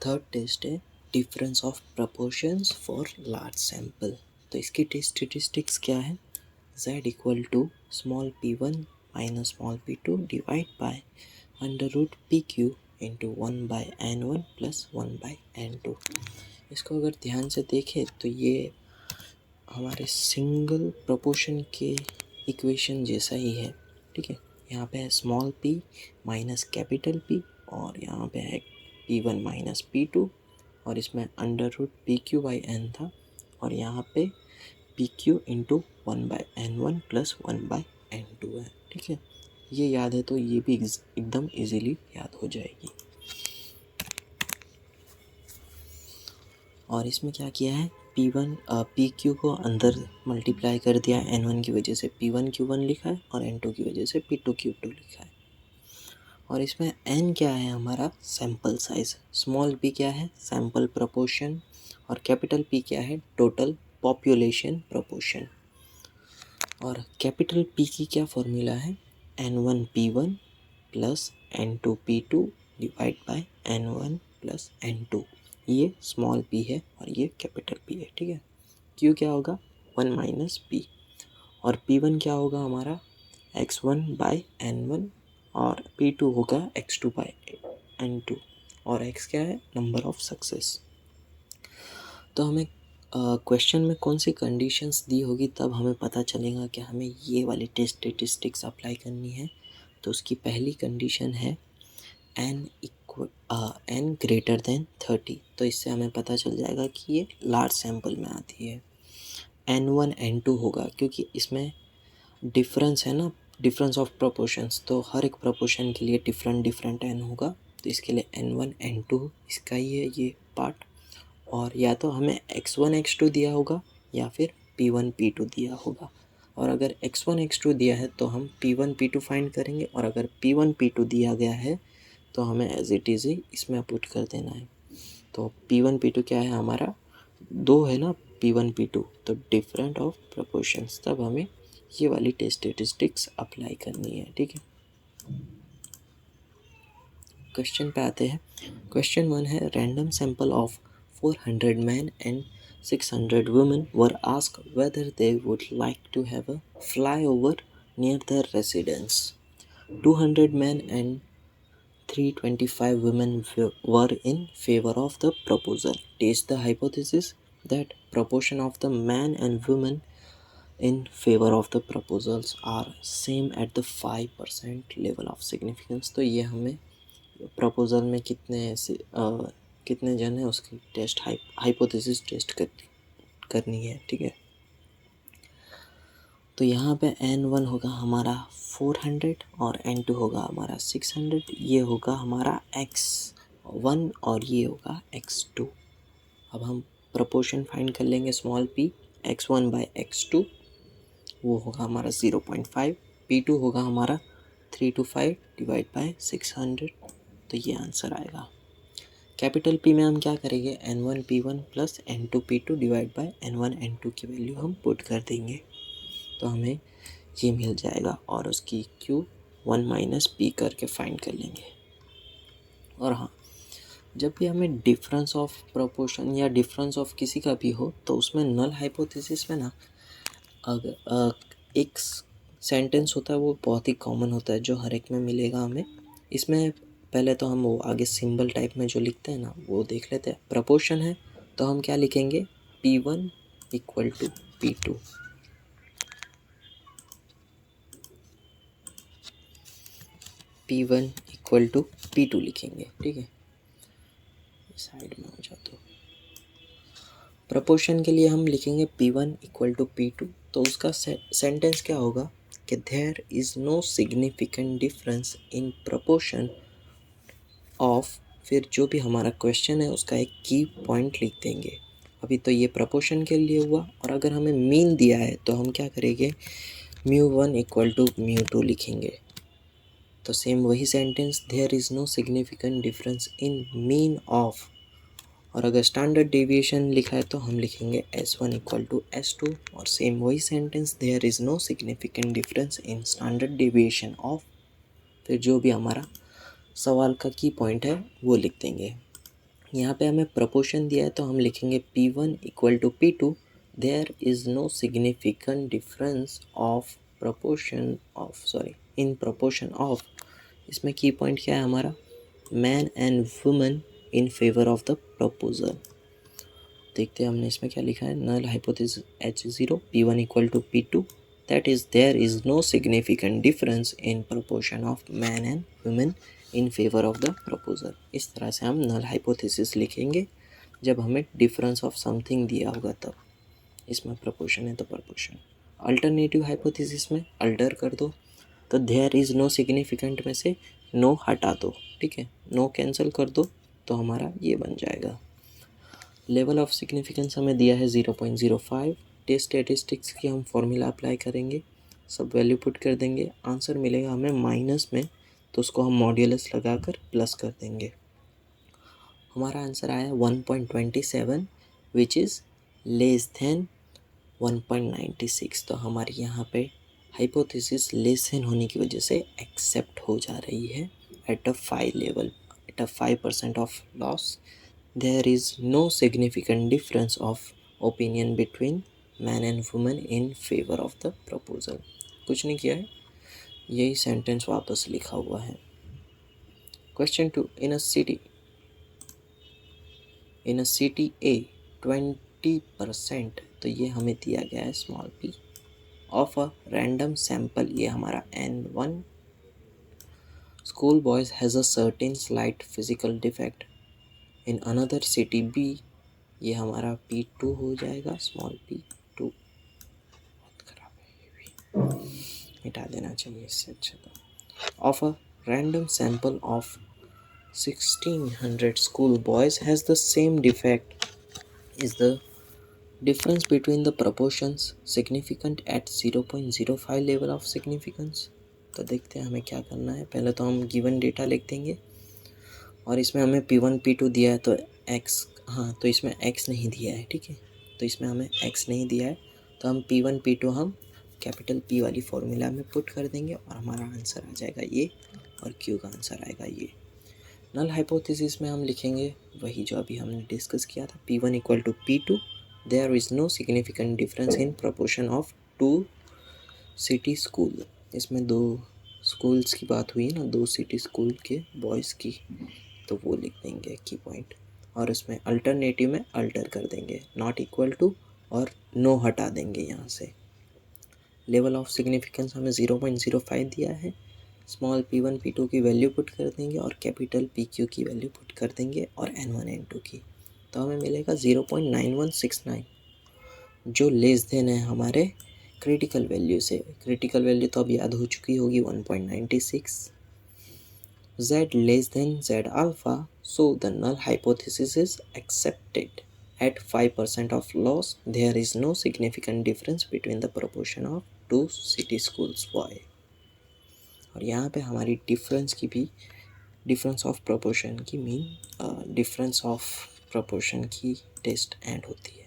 Third test है difference of proportions for large sample. तो इसकी स्टेटिस्टिक्स क्या है, z equal to small p1 minus small p2 divide by under root pq into 1/n1 plus 1/n2। इसको अगर ध्यान से देखें तो ये हमारे सिंगल प्रोपोर्शन के इक्वेशन जैसा ही है, ठीक है। यहाँ पे है small p minus capital P और यहाँ पे है p1 माइनस p2 और इसमें अंडर रूट pq/n था और यहाँ पे pq into 1/n1 plus 1/n2 है, ठीक है। ये याद है तो ये भी एकदम इजीली याद हो जाएगी। और इसमें क्या किया है, pq को अंदर मल्टीप्लाई कर दिया n1 की वजह से p1 q1 लिखा है और n2 की वजह से p2 q2 लिखा है। और इसमें n क्या है हमारा सैम्पल साइज, स्मॉल p क्या है सैम्पल प्रोपोर्शन और कैपिटल P क्या है टोटल पॉपुलेशन प्रोपोर्शन। और कैपिटल P की क्या फॉर्मूला है n1 p1 plus n2 p2 divide bye n1 plus n2। ये स्मॉल p है और ये कैपिटल P है, ठीक है। q क्या होगा 1 माइनस p और p1 क्या होगा हमारा x1 बाय n1 और p2 होगा x2 बाय n2 और x क्या है नंबर ऑफ सक्सेस। तो हमें क्वेश्चन में कौन सी कंडीशंस दी होगी तब हमें पता चलेगा कि हमें ये वाली टेस्ट स्टेटिस्टिक्स अप्लाई करनी है। तो उसकी पहली कंडीशन है n ग्रेटर देन 30। तो इससे हमें पता चल जाएगा कि ये लार्ज सैम्पल में आती है। n1 n2 होगा क्योंकि इसमें डिफरेंस है ना, डिफरेंस ऑफ प्रोपोर्शंस, तो हर एक प्रोपोर्शन के लिए डिफरेंट n होगा। तो इसके लिए n1 n2 इसका ही है ये पार्ट। और या तो हमें x1 x2 दिया होगा या फिर p1 p2 दिया होगा। और अगर x1 x2 दिया है तो हम p1 p2 फाइंड करेंगे और अगर p1 p2 दिया गया है तो हमें एज इट इज़ ही इसमें पुट कर देना है। तो p1 p2 क्या है हमारा दो है ना p1 p2, तो डिफरेंट ऑफ प्रोपोर्शंस, तब हमें ये वाली टेस्ट स्टेटिस्टिक्स अप्लाई करनी है, ठीक है। क्वेश्चन पे आते हैं। क्वेश्चन 1 है random sample of 400 men and 600 women were asked whether they would like to have a flyover near their residence. 200 men and 325 women were in favor of the proposal. Test the hypothesis that proportion of the men and women in favor of the proposals are same at the 5% level of significance। तो ये हमें proposal में कितने जन हैं उसकी test hypothesis test करनी है, ठीक है। तो यहाँ पे n1 होगा हमारा 400 और n2 होगा हमारा 600। ये होगा हमारा x1 और ये होगा x2। अब हम प्रपोर्शन फाइंड कर लेंगे small p x1 bye x2, वो होगा हमारा 0.5। p2 होगा हमारा 325 डिवाइड बाय 600, तो ये आंसर आएगा। कैपिटल P में हम क्या करेंगे n1 p1 plus n2 p2 divide bye n1 n2 की वैल्यू हम पुट कर देंगे तो हमें ये मिल जाएगा और उसकी q 1 माइनस p करके फाइंड कर लेंगे। और हाँ, जब भी हमें डिफरेंस ऑफ प्रोपोर्शन या डिफरेंस ऑफ किसी का भी हो तो उसमें नल हाइपोथेसिस में ना अगर एक सेंटेंस होता है वो बहुत ही कॉमन होता है जो हर एक में मिलेगा हमें। इसमें पहले तो हम वो आगे सिंबल टाइप में जो लिखते हैं ना वो देख लेते हैं। प्रपोर्शन है तो हम क्या लिखेंगे p1 equal to p2। p1 equal to p2 लिखेंगे, ठीक है। साइड में हो जाता। प्रपोर्शन के लिए हम लिखेंगे p1 इक्वल टू p2। तो उसका सेंटेंस क्या होगा कि there is no significant difference in proportion of, फिर जो भी हमारा क्वेश्चन है उसका एक की पॉइंट लिख देंगे। अभी तो ये प्रपोर्शन के लिए हुआ और अगर हमें मीन दिया है तो हम क्या करेंगे μ1 इक्वल टू μ2 लिखेंगे। तो सेम वही sentence there is no significant difference in mean of, और अगर स्टैंडर्ड डेविएशन लिखा है तो हम लिखेंगे S1 इक्वल टू S2 और सेम वही sentence there is no significant difference in standard deviation of, फिर जो भी हमारा सवाल का की पॉइंट है वो लिख देंगे। यहाँ पे हमें प्रपोर्शन दिया है तो हम लिखेंगे P1 equal to P2। There is no significant difference of proportion of in proportion of. इसमें की पॉइंट क्या है हमारा, man and woman in favour of the proposal. देखते हैं हमने इसमें क्या लिखा है, null hypothesis H0 P1 equal to P2 that is there is no significant difference in proportion of man and women in favour of the proposal. इस तरह से हम नल हाइपोथेसिस लिखेंगे जब हमें डिफरेंस ऑफ समथिंग दिया होगा तब। इसमें प्रपोर्शन है तो प्रपोर्शन। अल्टरनेटिव हाइपोथेसिस में अल्टर कर दो तो देयर इज़ नो सिग्निफिकेंट में से नो हटा दो, ठीक है, नो कैंसिल कर दो तो हमारा ये बन जाएगा। लेवल ऑफ सिग्निफिकेंस हमें दिया है 0.05। टेस्ट स्टैटिस्टिक्स की हम फॉर्मूला अप्लाई करेंगे, सब वैल्यू पुट कर देंगे, आंसर मिलेगा हमें माइनस में तो उसको हम मॉड्यूलस लगाकर प्लस कर देंगे। हमारा आंसर आया 1.27 विच इज़ लेस देन 1.96। तो हमारी यहाँ पे हाइपोथेसिस लेस देन होने की वजह से एक्सेप्ट हो जा रही है at a 5 level, at a 5% of loss. There is no significant difference of opinion between man and woman in favor of the proposal। कुछ नहीं किया है, यही सेंटेंस वापस लिखा हुआ है। Question 2, in a city A 20%, तो ये हमें दिया गया है small p of a random sample, ये हमारा N1 school boys has a certain slight physical defect. In another city B, ये हमारा P2 हो जाएगा, स्मॉल p2। बहुत खराब है ये भी, मिटा देना चाहिए इससे अच्छा। तो of a random sample of 1600 school boys has the same defect, is the difference between the proportions significant at 0.05 level of significance. तो देखते हैं हमें क्या करना है। पहले तो हम गिवन डेटा लिख देंगे और इसमें हमें P1 P2 दिया है तो x, हाँ तो इसमें x नहीं दिया है, ठीक है, तो इसमें हमें x नहीं दिया है तो हम P1 P2 हम कैपिटल P वाली फॉर्मूला में पुट कर देंगे और हमारा आंसर आ जाएगा ये और Q का आंसर आएगा ये। नल हाइपोथेसिस में हम लिखेंगे वही जो अभी हमने डिस्कस किया था, P1 equal to P2 there is no significant difference in proportion of 2 city school. इसमें 2 स्कूल्स की बात हुई है ना, 2 सिटी स्कूल के बॉयज़ की, तो वो लिख देंगे की पॉइंट और उसमें अल्टरनेटिव में अल्टर कर देंगे, नॉट इक्वल टू और नो हटा देंगे यहाँ से। लेवल ऑफ सिग्निफिकेंस हमें 0.05 दिया है, स्मॉल P1 P2 की वैल्यू पुट कर देंगे और कैपिटल PQ की वैल्यू पुट कर देंगे और N1 N2 की, तो हमें मिलेगा 0.9169 जो लेस देन है हमारे क्रिटिकल वैल्यू से। क्रिटिकल वैल्यू तो अब याद हो चुकी होगी 1.96। Z less than Z alpha, so the null hypothesis is accepted at 5% of loss. There is no significant difference between the proportion of 2 city schools boy। और यहाँ पे हमारी डिफरेंस की भी, डिफरेंस ऑफ प्रोपोर्शन की मीन डिफरेंस ऑफ प्रोपोर्शन की test and होती है।